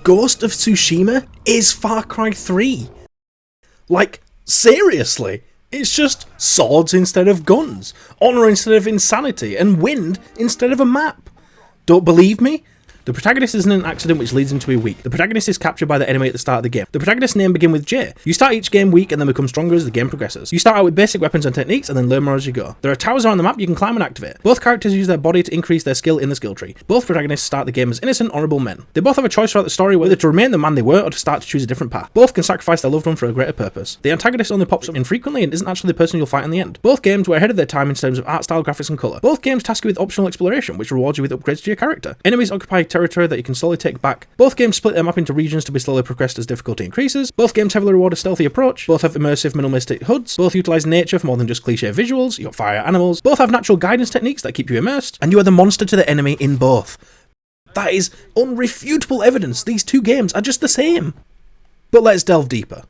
Ghost of Tsushima is Far Cry 3. Like, seriously, it's just swords instead of guns, honour instead of insanity, and wind instead of a map. Don't believe me? The protagonist is in an accident which leads him to be weak. The protagonist is captured by the enemy at the start of the game. The protagonist's name begins with J. You start each game weak and then become stronger as the game progresses. You start out with basic weapons and techniques and then learn more as you go. There are towers around the map you can climb and activate. Both characters use their body to increase their skill in the skill tree. Both protagonists start the game as innocent, honourable men. They both have a choice throughout the story whether to remain the man they were or to start to choose a different path. Both can sacrifice their loved one for a greater purpose. The antagonist only pops up infrequently and isn't actually the person you'll fight in the end. Both games were ahead of their time in terms of art style, graphics and colour. Both games task you with optional exploration, which rewards you with upgrades to your character. Enemies occupy territory that you can slowly take back. Both games split their map into regions to be slowly progressed as difficulty increases. Both games heavily reward a stealthy approach. Both have immersive minimalistic HUDs. Both utilise nature for more than just cliche visuals. You got fire animals. Both have natural guidance techniques that keep you immersed. And you are the monster to the enemy in both. That is unrefutable evidence these two games are just the same. But let's delve deeper.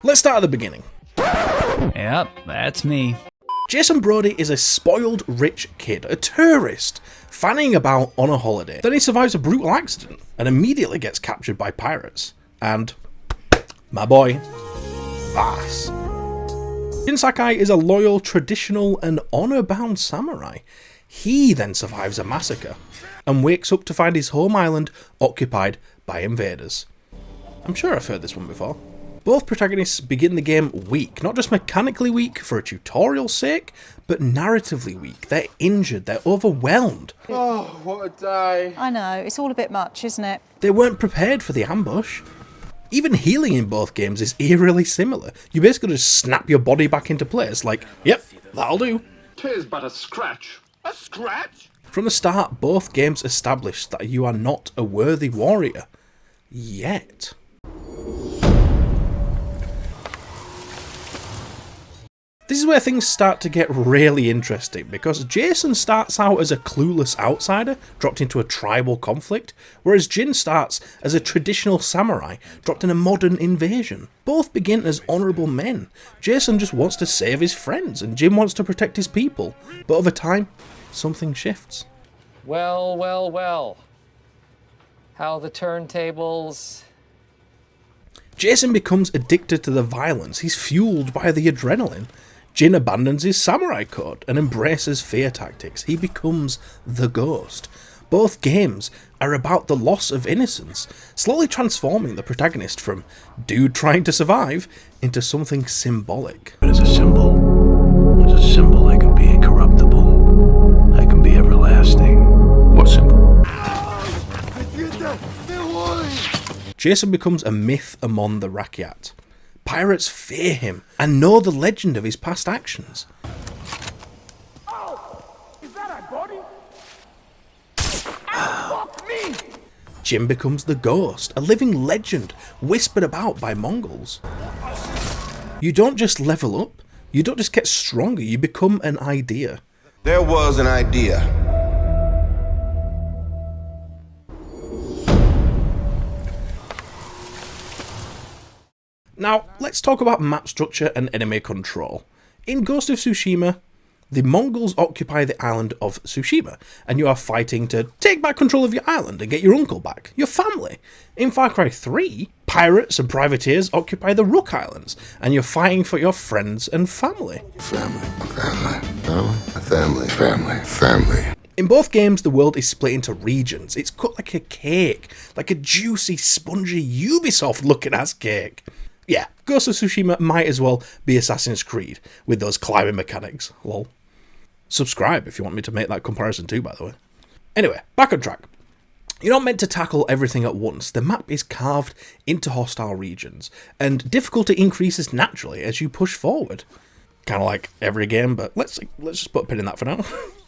Let's start at the beginning. Yep, that's me. Jason Brody is a spoiled rich kid, a tourist, fanning about on a holiday. Then he survives a brutal accident and immediately gets captured by pirates. And my boy, Vaas. Jin Sakai is a loyal, traditional and honour-bound samurai. He then survives a massacre and wakes up to find his home island occupied by invaders. I'm sure I've heard this one before. Both protagonists begin the game weak, not just mechanically weak for a tutorial's sake, but narratively weak. They're injured, they're overwhelmed. Oh, what a day. I know, it's all a bit much, isn't it? They weren't prepared for the ambush. Even healing in both games is eerily similar. You basically just snap your body back into place, like, yep, that'll do. 'Tis but a scratch. A scratch? From the start, both games establish that you are not a worthy warrior. Yet. This is where things start to get really interesting, because Jason starts out as a clueless outsider, dropped into a tribal conflict, whereas Jin starts as a traditional samurai, dropped in a modern invasion. Both begin as honourable men. Jason just wants to save his friends, and Jin wants to protect his people. But over time, something shifts. Well, well, well. How the turntables... Jason becomes addicted to the violence. He's fueled by the adrenaline. Jin abandons his samurai code and embraces fear tactics. He becomes the ghost. Both games are about the loss of innocence, slowly transforming the protagonist from dude trying to survive into something symbolic. But as a symbol, I can be incorruptible. I can be everlasting. What symbol? Jason becomes a myth among the Rakyat. Pirates fear him and know the legend of his past actions. Oh, is that a body? Fuck me! Jin becomes the ghost, a living legend whispered about by Mongols. You don't just level up, you don't just get stronger, you become an idea. There was an idea. Now, let's talk about map structure and enemy control. In Ghost of Tsushima, the Mongols occupy the island of Tsushima, and you are fighting to take back control of your island and get your uncle back, your family. In Far Cry 3, pirates and privateers occupy the Rook Islands, and you're fighting for your friends and family. Family. In both games, the world is split into regions. It's cut like a cake, like a juicy, spongy, Ubisoft-looking ass cake. Yeah, Ghost of Tsushima might as well be Assassin's Creed, with those climbing mechanics, lol. Subscribe if you want me to make that comparison too, by the way. Anyway, back on track. You're not meant to tackle everything at once. The map is carved into hostile regions, and difficulty increases naturally as you push forward. Kind of like every game, but let's just put a pin in that for now.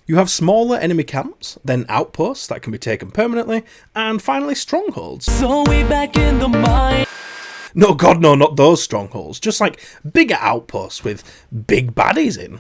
You have smaller enemy camps, then outposts that can be taken permanently, and finally strongholds. So we back in the mine. No, God, no, not those strongholds. Just like bigger outposts with big baddies in.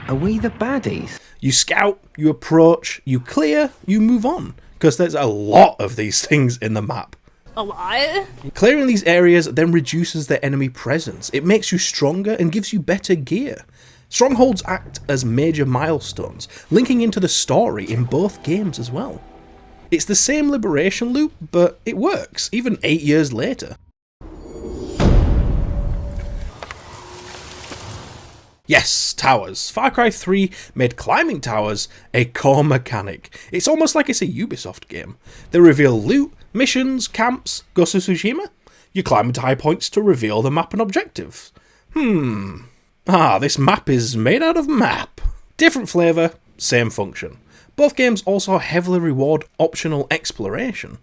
Are we the baddies? You scout, you approach, you clear, you move on. Because there's a lot of these things in the map. A lot? Clearing these areas then reduces their enemy presence. It makes you stronger and gives you better gear. Strongholds act as major milestones, linking into the story in both games as well. It's the same liberation loop, but it works, even 8 years later. Yes, towers. Far Cry 3 made climbing towers a core mechanic. It's almost like it's a Ubisoft game. They reveal loot, missions, camps. Ghost of Tsushima? You climb into high points to reveal the map and objectives. This map is made out of map. Different flavour, same function. Both games also heavily reward optional exploration.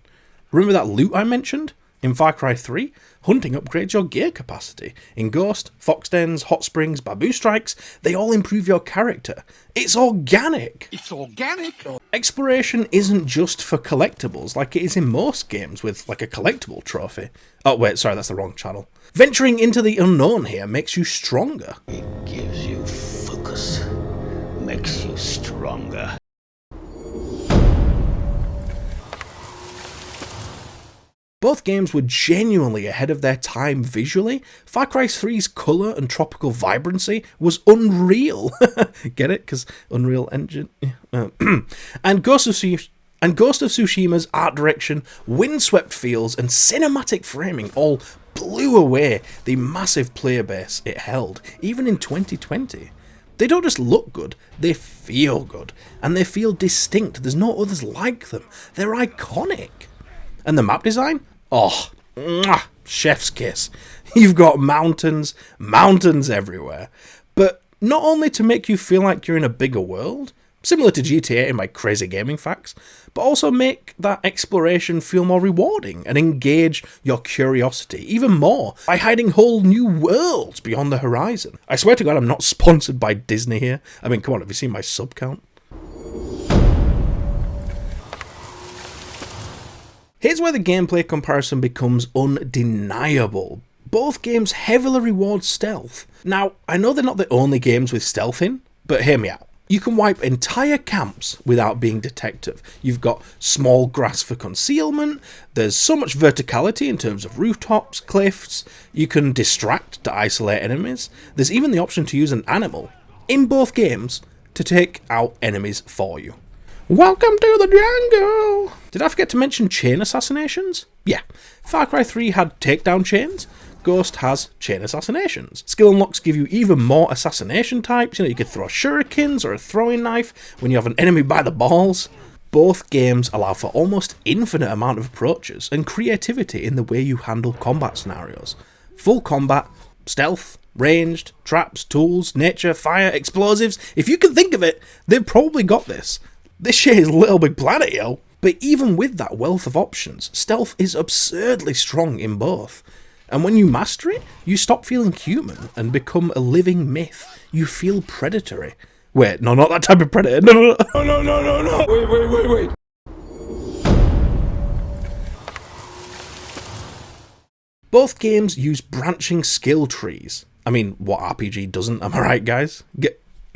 Remember that loot I mentioned? In Far Cry 3, hunting upgrades your gear capacity. In Ghost, Fox Dens, Hot Springs, Bamboo Strikes, they all improve your character. It's organic! It's organic? Exploration isn't just for collectibles like it is in most games with like a collectible trophy. Oh wait, sorry, that's the wrong channel. Venturing into the unknown here makes you stronger. It gives you focus, makes you stronger. Both games were genuinely ahead of their time visually. Far Cry 3's colour and tropical vibrancy was unreal. Get it? Because Unreal Engine. And Ghost of Tsushima's art direction, windswept feels, and cinematic framing all blew away the massive player base it held, even in 2020. They don't just look good, they feel good. And they feel distinct. There's no others like them. They're iconic. And the map design? Oh, mwah, chef's kiss. You've got mountains everywhere. But not only to make you feel like you're in a bigger world, similar to GTA in my crazy gaming facts, but also make that exploration feel more rewarding and engage your curiosity even more by hiding whole new worlds beyond the horizon. I swear to God I'm not sponsored by Disney here. I mean, come on, have you seen my sub count? Here's where the gameplay comparison becomes undeniable. Both games heavily reward stealth. Now, I know they're not the only games with stealth in, but hear me out. You can wipe entire camps without being detected. You've got small grass for concealment, there's so much verticality in terms of rooftops, cliffs, you can distract to isolate enemies, there's even the option to use an animal, in both games, to take out enemies for you. Welcome to the jungle! Did I forget to mention chain assassinations? Yeah, Far Cry 3 had takedown chains, Ghost has chain assassinations. Skill unlocks give you even more assassination types, you could throw shurikens or a throwing knife when you have an enemy by the balls. Both games allow for almost infinite amount of approaches and creativity in the way you handle combat scenarios. Full combat, stealth, ranged, traps, tools, nature, fire, explosives, if you can think of it, they've probably got this. This shit is Little Big Planet, yo. But even with that wealth of options, stealth is absurdly strong in both. And when you master it, you stop feeling human and become a living myth. You feel predatory. Wait, no, not that type of predator. No. Wait. Both games use branching skill trees. I mean, what RPG doesn't? Am I right, guys?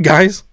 Guys?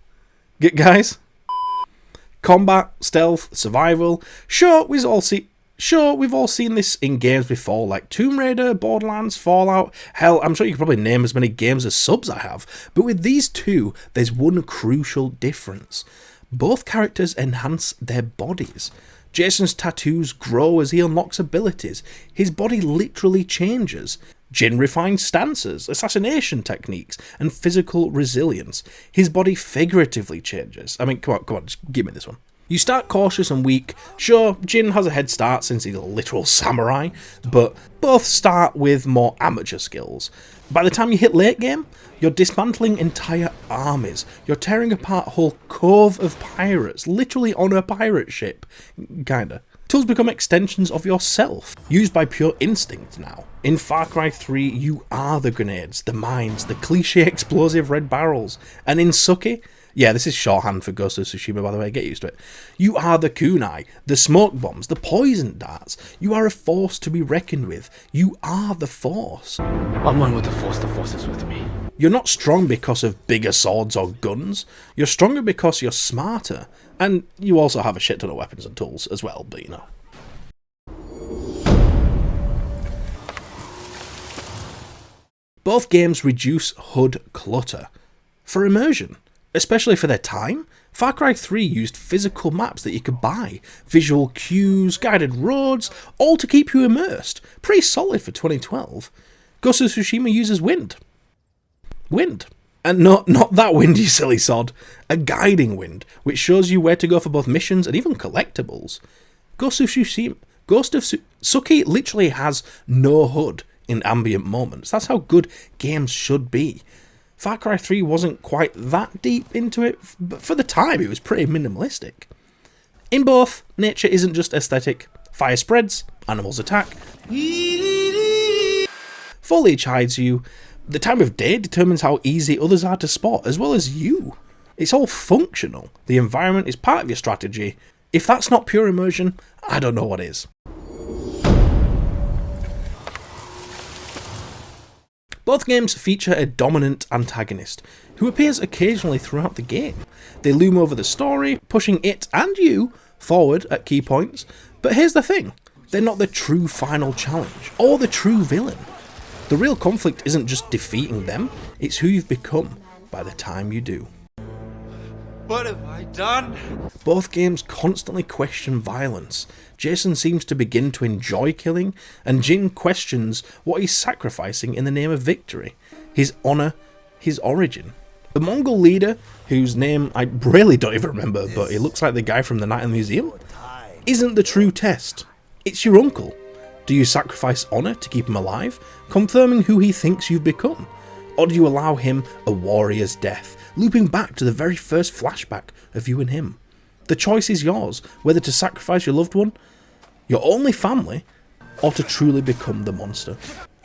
Combat, stealth, survival. Sure, we've all seen this in games before, like Tomb Raider, Borderlands, Fallout. Hell, I'm sure you could probably name as many games as subs I have. But with these two, there's one crucial difference. Both characters enhance their bodies. Jason's tattoos grow as he unlocks abilities. His body literally changes. Jin refines stances, assassination techniques, and physical resilience. His body figuratively changes. I mean, come on, just give me this one. You start cautious and weak. Sure, Jin has a head start since he's a literal samurai, but both start with more amateur skills. By the time you hit late game, you're dismantling entire armies. You're tearing apart a whole cove of pirates, literally on a pirate ship. Kinda. Tools become extensions of yourself, used by pure instinct now. In Far Cry 3, you are the grenades, the mines, the cliché explosive red barrels. And in Succi, yeah, this is shorthand for Ghost of Tsushima, by the way, get used to it. You are the kunai, the smoke bombs, the poison darts. You are a force to be reckoned with. You are the Force. I'm one with the Force is with me. You're not strong because of bigger swords or guns. You're stronger because you're smarter. And you also have a shit ton of weapons and tools as well, but you know. Both games reduce HUD clutter. for immersion, especially for their time. Far Cry 3 used physical maps that you could buy, visual cues, guided roads, all to keep you immersed. Pretty solid for 2012. Ghost of Tsushima uses wind. Wind. And not that wind, you silly sod. A guiding wind, which shows you where to go for both missions and even collectibles. Ghost of Succi literally has no HUD in ambient moments. That's how good games should be. Far Cry 3 wasn't quite that deep into it, but for the time it was pretty minimalistic. In both, nature isn't just aesthetic. Fire spreads, animals attack. Foliage hides you. The time of day determines how easy others are to spot, as well as you. It's all functional. The environment is part of your strategy. If that's not pure immersion, I don't know what is. Both games feature a dominant antagonist, who appears occasionally throughout the game. They loom over the story, pushing it and you forward at key points, but here's the thing, they're not the true final challenge, or the true villain. The real conflict isn't just defeating them, it's who you've become by the time you do. What have I done? Both games constantly question violence. Jason seems to begin to enjoy killing, and Jin questions what he's sacrificing in the name of victory. His honour, his origin. The Mongol leader, whose name I really don't even remember, but he looks like the guy from the Night in the Museum, isn't the true test. It's your uncle. Do you sacrifice honour to keep him alive, confirming who he thinks you've become? Or do you allow him a warrior's death, looping back to the very first flashback of you and him? The choice is yours, whether to sacrifice your loved one, your only family, or to truly become the monster.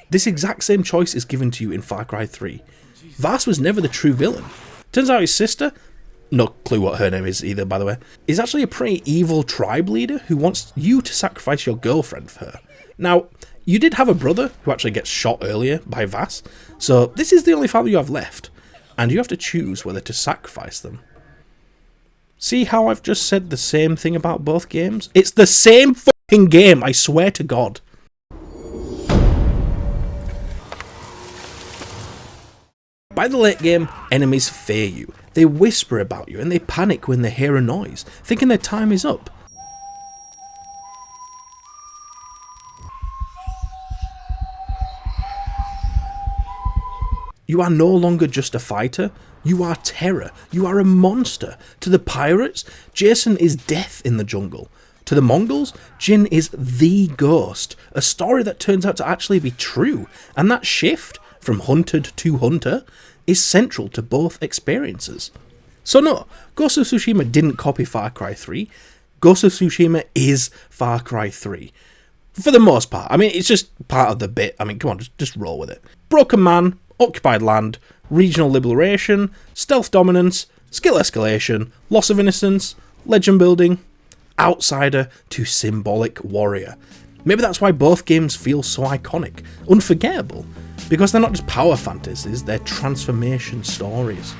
This exact same choice is given to you in Far Cry 3. Vaas was never the true villain. Turns out his sister, no clue what her name is either by the way, is actually a pretty evil tribe leader who wants you to sacrifice your girlfriend for her. Now, you did have a brother who actually gets shot earlier by Vaas, so this is the only family you have left, and you have to choose whether to sacrifice them. See how I've just said the same thing about both games? It's the same fucking game, I swear to God. By the late game, enemies fear you. They whisper about you and they panic when they hear a noise, thinking their time is up. You are no longer just a fighter, you are terror, you are a monster. To the pirates, Jason is death in the jungle. To the Mongols, Jin is the ghost, a story that turns out to actually be true, and that shift from hunted to hunter is central to both experiences. So no, Ghost of Tsushima didn't copy Far Cry 3, Ghost of Tsushima is Far Cry 3. For the most part, I mean, it's just part of the bit, I mean, come on, just roll with it. Broken man, occupied land, regional liberation, stealth dominance, skill escalation, loss of innocence, legend building, outsider to symbolic warrior. Maybe that's why both games feel so iconic, unforgettable, because they're not just power fantasies, they're transformation stories.